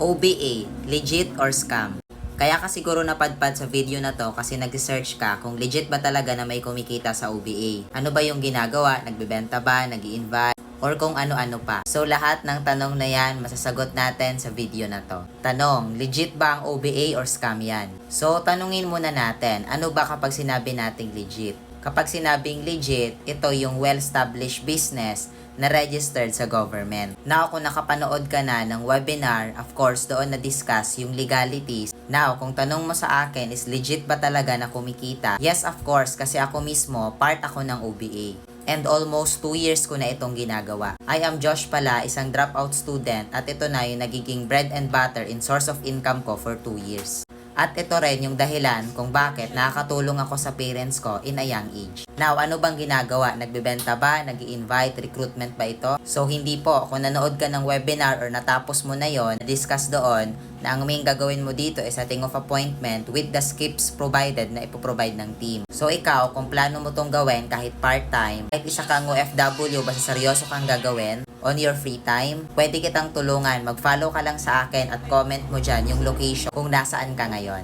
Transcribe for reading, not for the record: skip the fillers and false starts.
OBA, legit or scam? Kaya ka siguro napadpad sa video na to kasi nag-search ka kung legit ba talaga na may kumikita sa OBA. Ano ba yung ginagawa? Nagbebenta ba? Nag-i-invite? Or kung ano-ano pa. So lahat ng tanong na yan, masasagot natin sa video na to. Tanong, legit ba ang OBA or scam yan? So tanungin muna natin, ano ba kapag sinabi nating legit? Kapag sinabing legit, ito yung well-established business na registered sa government. Now, kung nakapanood ka na ng webinar, of course, doon na-discuss yung legalities. Now, kung tanong mo sa akin is legit ba talaga na kumikita? Yes, of course, kasi ako mismo, part ako ng OBA. And almost 2 years ko na itong ginagawa. I am Josh pala, isang dropout student at ito na yung nagiging bread and butter in source of income ko for 2 years. At ito rin yung dahilan kung bakit nakakatulong ako sa parents ko in a young age. Now, ano bang ginagawa? Nagbebenta ba? Nag-i-invite? Recruitment ba ito? So, hindi po. Kung nanood ka ng webinar or natapos mo na yon, discuss doon na ang main gagawin mo dito is setting of appointment with the skips provided na ipoprovide ng team. So, ikaw, kung plano mo tong gawin kahit part-time, kahit isa kang OFW, basta seryoso kang gagawin, on your free time, pwede kitang tulungan. Mag-follow ka lang sa akin at comment mo dyan yung location kung nasaan ka ngayon.